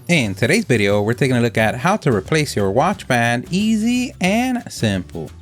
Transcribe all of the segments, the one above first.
In today's video, we're taking a look at how to replace your watch band easy and simple.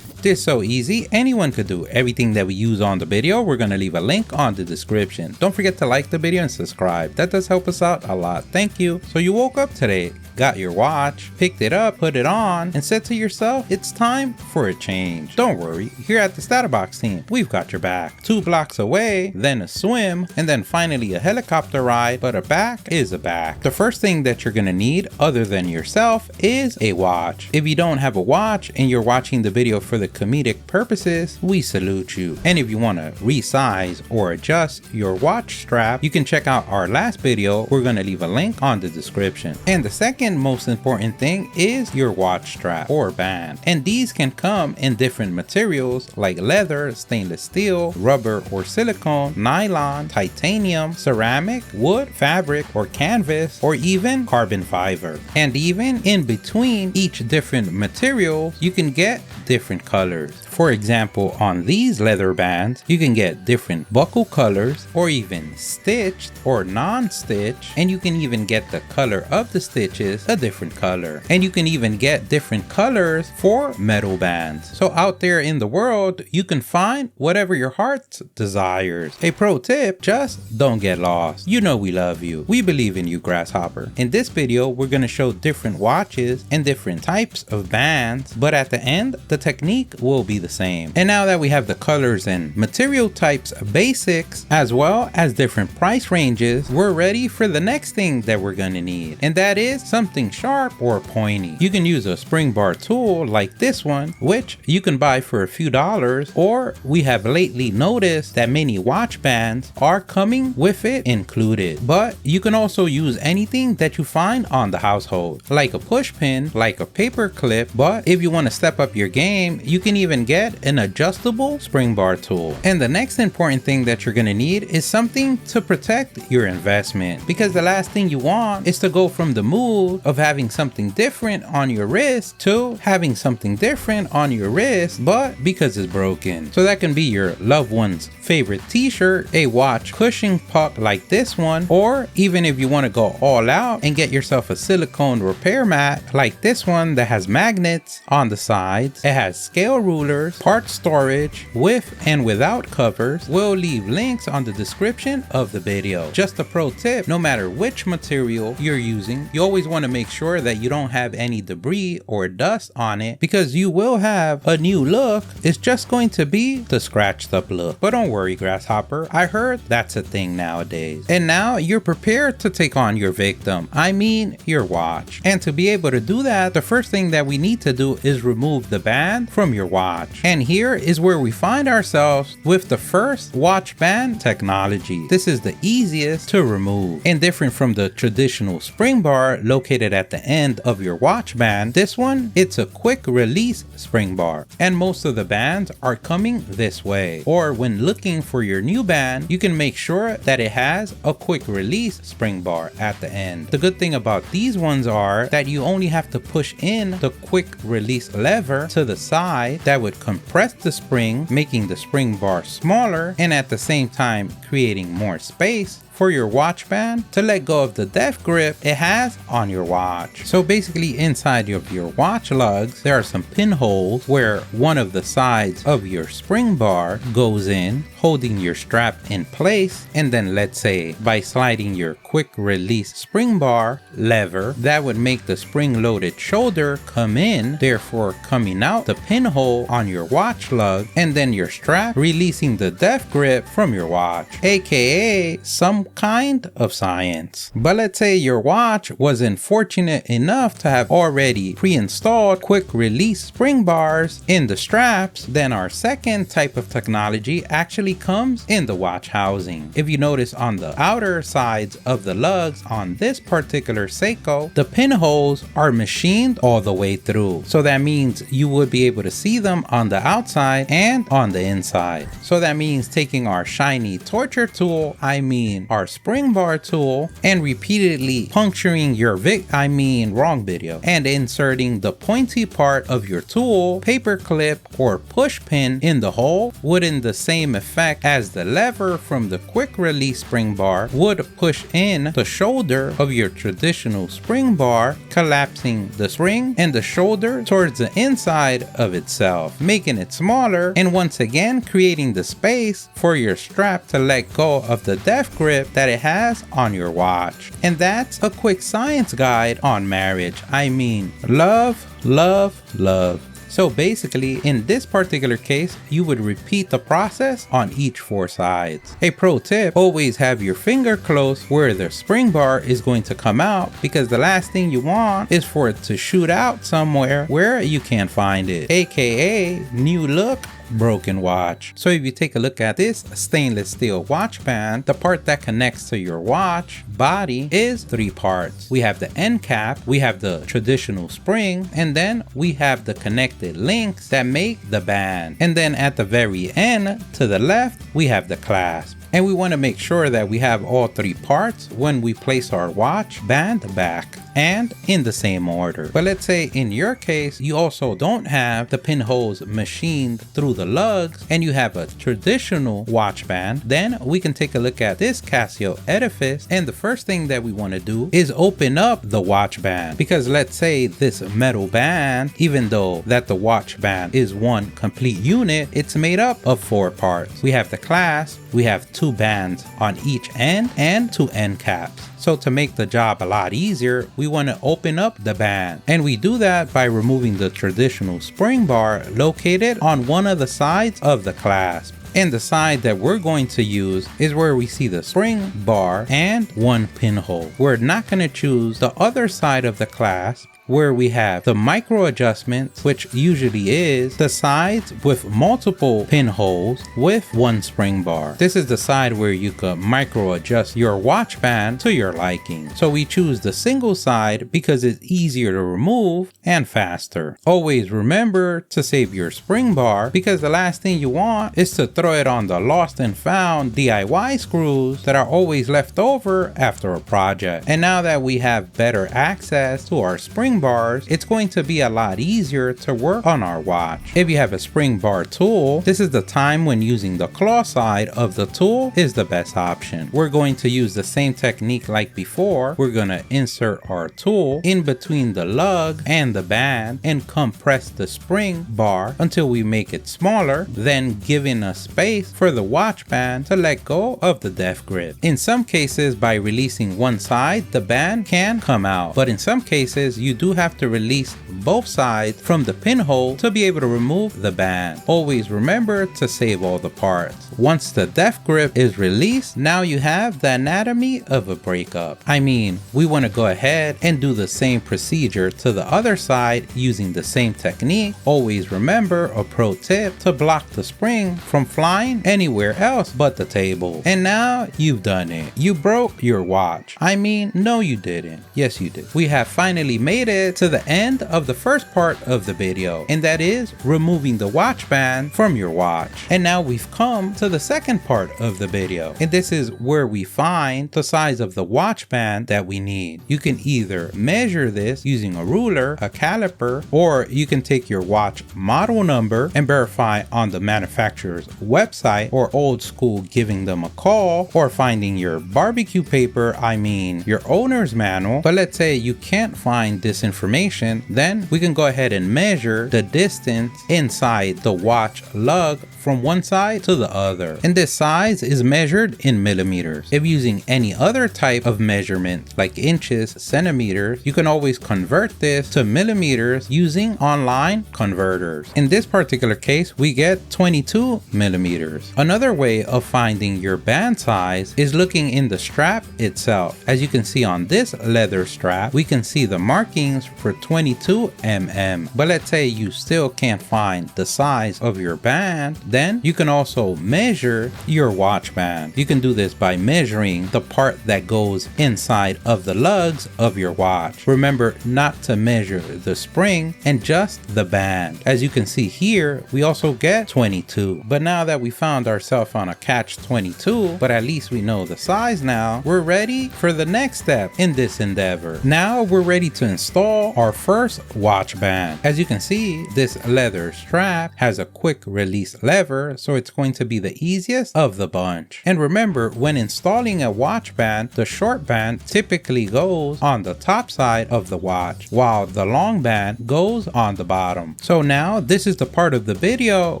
This is so easy, anyone could do everything that we use on the video. We're going to leave a link on the description. Don't forget to like the video and subscribe. That does help us out a lot. Thank you. So you woke up today, got your watch, picked it up, put it on, and said to yourself, it's time for a change. Don't worry, here at the StatUpBox team, we've got your back. 2 blocks away, then a swim, and then finally a helicopter ride, but a back is a back. The first thing that you're gonna need, other than yourself, is a watch. If you don't have a watch and you're watching the video for the comedic purposes, we salute you. And if you wanna resize or adjust your watch strap, you can check out our last video. We're gonna leave a link on the description. And the second most important thing is your watch strap or band, and these can come in different materials like leather, stainless steel, rubber or silicone, nylon, titanium, ceramic, wood, fabric or canvas, or even carbon fiber. And even in between each different materials, you can get different colors. For example, on these leather bands, you can get different buckle colors, or even stitched or non-stitched, and you can even get the color of the stitches a different color. And you can even get different colors for metal bands. So out there in the world, you can find whatever your heart desires. A pro tip, just don't get lost. You know we love you. We believe in you, Grasshopper. In this video, we're going to show different watches and different types of bands, but at the end, the technique will be the same. And now that we have the colors and material types basics, as well as different price ranges, we're ready for the next thing that we're going to need. And that is something sharp or pointy. You can use a spring bar tool like this one, which you can buy for a few dollars, or we have lately noticed that many watch bands are coming with it included. But you can also use anything that you find on the household, like a push pin, like a paper clip. But if you want to step up your game, you can even get an adjustable spring bar tool. And the next important thing that you're going to need is something to protect your investment, because the last thing you want is to go from the mood of having something different on your wrist to having something different on your wrist, but because it's broken. So that can be your loved one's favorite t-shirt, a watch cushion puck like this one, or even if you want to go all out and get yourself a silicone repair mat like this one that has magnets on the sides. It has scale rulers, part storage, with and without covers. We'll leave links on the description of the video. Just a pro tip, no matter which material you're using, you always want to make sure that you don't have any debris or dust on it, because you will have a new look. It's just going to be the scratched up look. But don't worry, Grasshopper, I heard that's a thing nowadays. And now you're prepared to take on your victim, I mean your watch. And to be able to do that, the first thing that we need to do is remove the band from your watch. And here is where we find ourselves with the first watch band technology. This is the easiest to remove, and different from the traditional spring bar located at the end of your watch band. This one, it's a quick release spring bar, and most of the bands are coming this way. Or when looking for your new band, you can make sure that it has a quick release spring bar at the end. The good thing about these ones are that you only have to push in the quick release lever to the side that would compress the spring, making the spring bar smaller, and at the same time creating more space for your watch band to let go of the death grip it has on your watch. So basically, inside of your watch lugs, there are some pinholes where one of the sides of your spring bar goes in, holding your strap in place. And then let's say by sliding your quick release spring bar lever, that would make the spring loaded shoulder come in, therefore coming out the pinhole on your watch lug, and then your strap releasing the death grip from your watch, aka some kind of science. But let's say your watch wasn't fortunate enough to have already pre-installed quick release spring bars in the straps, then our second type of technology actually comes in the watch housing. If you notice on the outer sides of the lugs on this particular Seiko, the pinholes are machined all the way through. So that means you would be able to see them on the outside and on the inside. So that means taking our shiny torture tool, I mean our spring bar tool and repeatedly puncturing your wrong video, and inserting the pointy part of your tool, paper clip, or push pin in the hole would in the same effect as the lever from the quick release spring bar would push in the shoulder of your traditional spring bar, collapsing the spring and the shoulder towards the inside of itself, making it smaller and once again creating the space for your strap to let go of the death grip that it has on your watch. And that's a quick science guide on marriage. I mean, love, love, love. So basically, in this particular case, you would repeat the process on each 4 sides. A pro tip, always have your finger close where the spring bar is going to come out, because the last thing you want is for it to shoot out somewhere where you can't find it, aka new look, broken watch. So if you take a look at this stainless steel watch band, the part that connects to your watch body is 3 parts. We have the end cap, we have the traditional spring, and then we have the connected links that make the band. And then at the very end to the left, we have the clasp. And we want to make sure that we have all 3 parts when we place our watch band back, and in the same order. But let's say in your case, you also don't have the pinholes machined through the lugs and you have a traditional watch band, then we can take a look at this Casio edifice, and the first thing that we want to do is open up the watch band, because let's say this metal band, even though that the watch band is one complete unit, it's made up of 4 parts. We have the clasp, we have 2 bands on each end and 2 end caps. So to make the job a lot easier, we want to open up the band, and we do that by removing the traditional spring bar located on one of the sides of the clasp. And the side that we're going to use is where we see the spring bar and 1 pinhole. We're not going to choose the other side of the clasp where we have the micro adjustments, which usually is the sides with multiple pinholes with 1 spring bar. This is the side where you can micro adjust your watch band to your liking. So we choose the single side because it's easier to remove and faster. Always remember to save your spring bar, because the last thing you want is to throw it on the lost and found DIY screws that are always left over after a project. And now that we have better access to our spring bars, it's going to be a lot easier to work on our watch. If you have a spring bar tool, this is the time when using the claw side of the tool is the best option. We're going to use the same technique like before. We're going to insert our tool in between the lug and the band and compress the spring bar until we make it smaller, then giving a space for the watch band to let go of the death grip. In some cases, by releasing one side, the band can come out, but in some cases you do have to release both sides from the pinhole to be able to remove the band. Always remember to save all the parts. Once the death grip is released, now you have the anatomy of a breakup. I mean, we want to go ahead and do the same procedure to the other side using the same technique. Always remember a pro tip to block the spring from flying anywhere else but the table. And now you've done it. You broke your watch. I mean, no you didn't. Yes you did. We have finally made it to the end of the first part of the video, and that is removing the watch band from your watch. And now we've come to the second part of the video, and this is where we find the size of the watch band that we need. You can either measure this using a ruler, a caliper, or you can take your watch model number and verify on the manufacturer's website, or old school giving them a call or finding your barbecue paper, I mean your owner's manual. But let's say you can't find this information, then we can go ahead and measure the distance inside the watch lug from one side to the other, and this size is measured in millimeters. If using any other type of measurement like inches, centimeters, you can always convert this to millimeters using online converters. In this particular case, we get 22 millimeters. Another way of finding your band size is looking in the strap itself. As you can see on this leather strap, we can see the markings for 22 mm. But let's say you still can't find the size of your band, Then you can also measure your watch band. You can do this by measuring the part that goes inside of the lugs of your watch. Remember not to measure the spring and just the band. As you can see here, we also get 22. But now that we found ourselves on a catch-22, but at least we know the size now, we're ready for the next step in this endeavor. Now we're ready to install our first watch band. As you can see, this leather strap has a quick release lever, so it's going to be the easiest of the bunch. And remember, when installing a watch band, the short band typically goes on the top side of the watch, while the long band goes on the bottom. So now this is the part of the video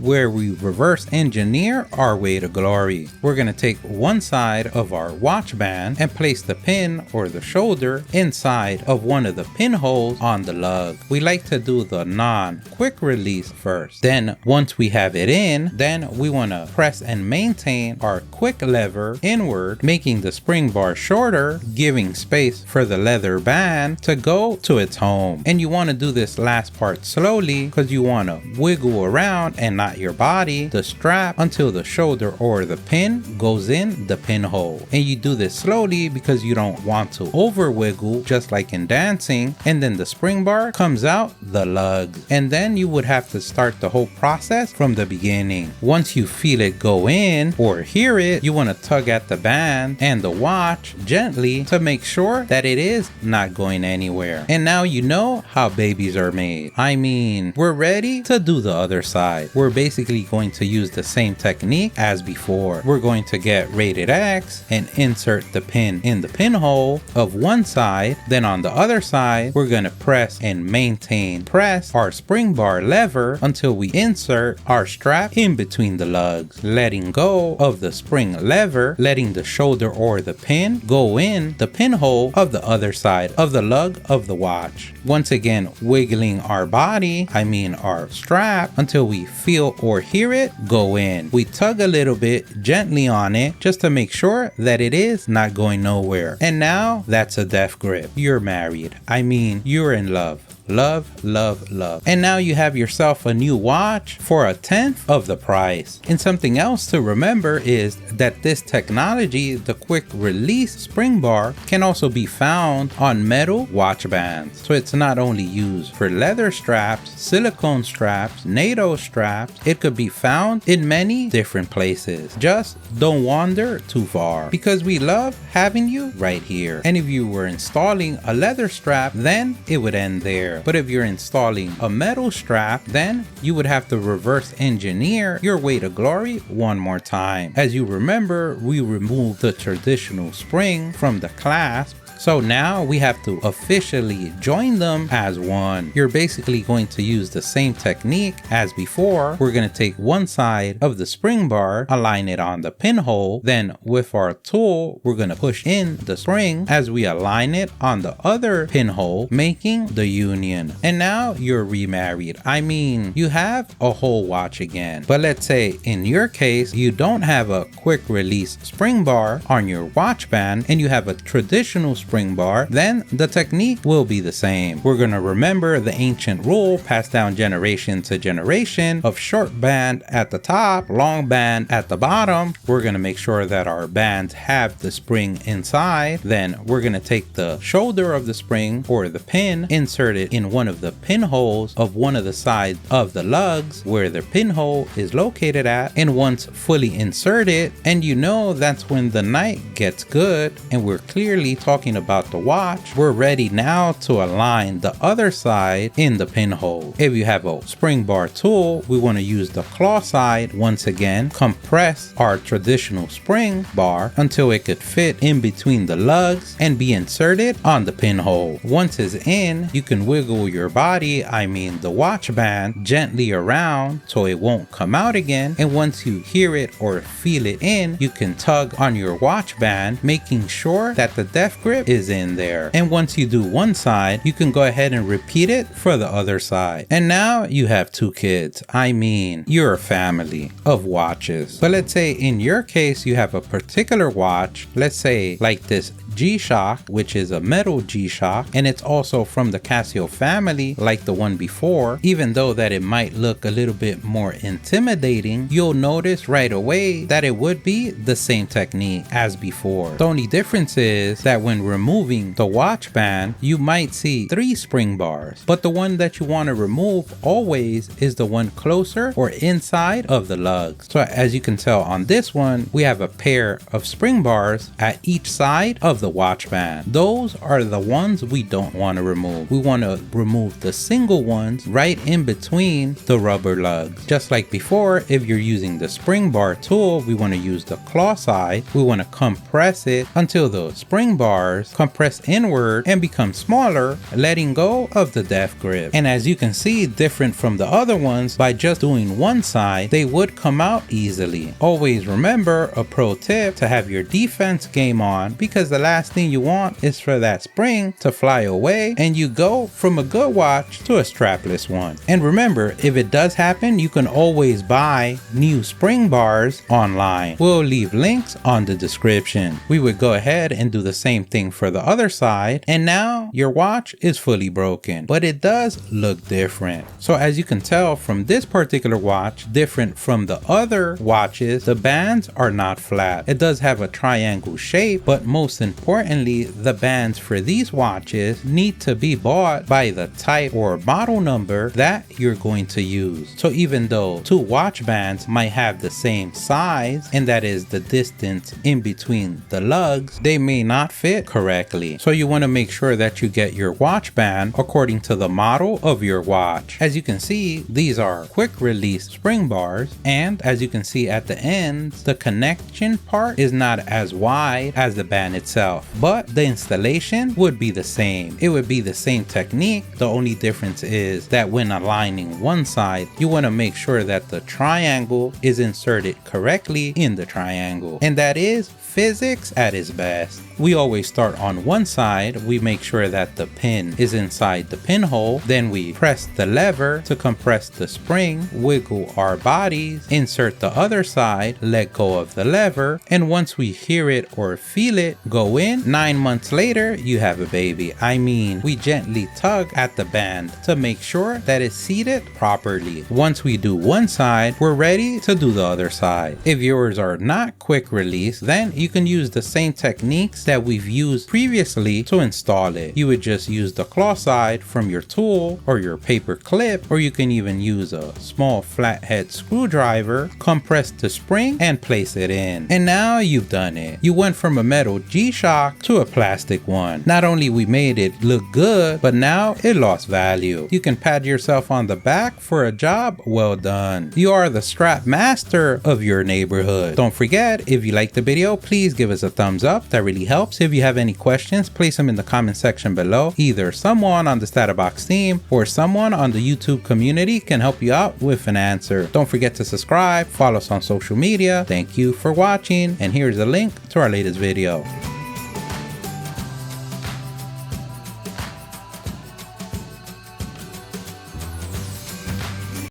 where we reverse engineer our way to glory. We're going to take one side of our watch band and place the pin or the shoulder inside of one of the pinholes on the lug. We like to do the non-quick release first. Then once we have it in, then we want to press and maintain our quick lever inward, making the spring bar shorter, giving space for the leather band to go to its home. And you want to do this last part slowly because you want to wiggle around and not your body, the strap, until the shoulder or the pin goes in the pinhole. And you do this slowly because you don't want to over wiggle just like in dancing, and then the spring bar comes out the lugs. And then you would have to start the whole process from the beginning. Once you feel it go in or hear it, you want to tug at the band and the watch gently to make sure that it is not going anywhere. And now you know how babies are made. I mean, we're ready to do the other side. We're basically going to use the same technique as before. We're going to get rated X and insert the pin in the pinhole of one side. Then on the other side, we're going to press and maintain press our spring bar lever until we insert our strap in between the lugs, letting go of the spring lever, letting the shoulder or the pin go in the pinhole of the other side of the lug of the watch. Once again, wiggling our body, I mean our strap, until we feel or hear it go in. We tug a little bit gently on it just to make sure that it is not going nowhere. And now that's a death grip. You're married. I mean, you're in love. Love, love, love. And now you have yourself a new watch for 1/10 of the price. And something else to remember is that this technology, the quick release spring bar, can also be found on metal watch bands. So it's not only used for leather straps, silicone straps, NATO straps, it could be found in many different places. Just don't wander too far, because we love having you right here. And if you were installing a leather strap, then it would end there. But if you're installing a metal strap, then you would have to reverse engineer your way to glory one more time. As you remember, we removed the traditional spring from the clasp, so now we have to officially join them as one. You're basically going to use the same technique as before. We're going to take one side of the spring bar, align it on the pinhole, then with our tool, we're going to push in the spring as we align it on the other pinhole, making the union. And now you're remarried. I mean, you have a whole watch again. But let's say in your case, you don't have a quick release spring bar on your watch band and you have a traditional spring bar, then the technique will be the same. We're going to remember the ancient rule passed down generation to generation of short band at the top, long band at the bottom. We're going to make sure that our bands have the spring inside. Then we're going to take the shoulder of the spring or the pin, insert it in one of the pinholes of one of the sides of the lugs where the pinhole is located at, and once fully inserted, and you know that's when the night gets good and we're clearly talking about the watch, we're ready now to align the other side in the pinhole. If you have a spring bar tool, we want to use the claw side once again, compress our traditional spring bar until it could fit in between the lugs and be inserted on the pinhole. Once it's in, you can wiggle your body, I mean the watch band, gently around so it won't come out again, and once you hear it or feel it in, you can tug on your watch band, making sure that the death grip is in there. And once you do one side, you can go ahead and repeat it for the other side. And now you have 2 kids. I mean, you're a family of watches. But let's say in your case, you have a particular watch, let's say like this G-Shock, which is a metal G-Shock, and it's also from the Casio family like the one before. Even though that it might look a little bit more intimidating, you'll notice right away that it would be the same technique as before. The only difference is that when removing the watch band, you might see 3 spring bars, but the one that you want to remove always is the one closer or inside of the lugs. So as you can tell on this one, we have a pair of spring bars at each side of the watch band. Those are the ones we don't want to remove. We want to remove the single ones right in between the rubber lugs. Just like before, if you're using the spring bar tool, we want to use the claw side. We want to compress it until the spring bars compress inward and become smaller, letting go of the death grip. And as you can see, different from the other ones, by just doing one side, they would come out easily. Always remember, a pro tip, to have your defense game on, because the last thing you want is for that spring to fly away and you go from a good watch to a strapless one. And remember, if it does happen, you can always buy new spring bars online. We'll leave links on the description. We would go ahead and do the same thing for the other side, and now your watch is fully broken, but it does look different. So as you can tell from this particular watch, different from the other watches, the bands are not flat. It does have a triangle shape, but most importantly, the bands for these watches need to be bought by the type or model number that you're going to use. So even though 2 watch bands might have the same size, and that is the distance in between the lugs, they may not fit correctly. So you want to make sure that you get your watch band according to the model of your watch. As you can see, these are quick release spring bars, and as you can see at the ends, the connection part is not as wide as the band itself, but the installation would be the same. It would be the same technique. The only difference is that when aligning one side, you want to make sure that the triangle is inserted correctly in the triangle, and that is physics at its best. We always start on one side, we make sure that the pin is inside the pinhole, then we press the lever to compress the spring, wiggle our bodies, insert the other side, let go of the lever, and once we hear it or feel it go in, 9 months later, you have a baby. I mean, we gently tug at the band to make sure that it's seated properly. Once we do one side, we're ready to do the other side. If yours are not quick release, then you can use the same techniques that we've used previously to install it. You would just use the claw side from your tool or your paper clip, or you can even use a small flathead screwdriver, compress the spring and place it in. And now you've done it. You went from a metal G-Shock to a plastic one. Not only we made it look good, but now it lost value. You can pat yourself on the back for a job well done. You are the strap master of your neighborhood. Don't forget, if you liked the video, please give us a thumbs up. That really helps. If you have any questions, place them in the comment section below. Either someone on the StatUpBox team or someone on the YouTube community can help you out with an answer. Don't forget to subscribe, follow us on social media. Thank you for watching, and here's a link to our latest video.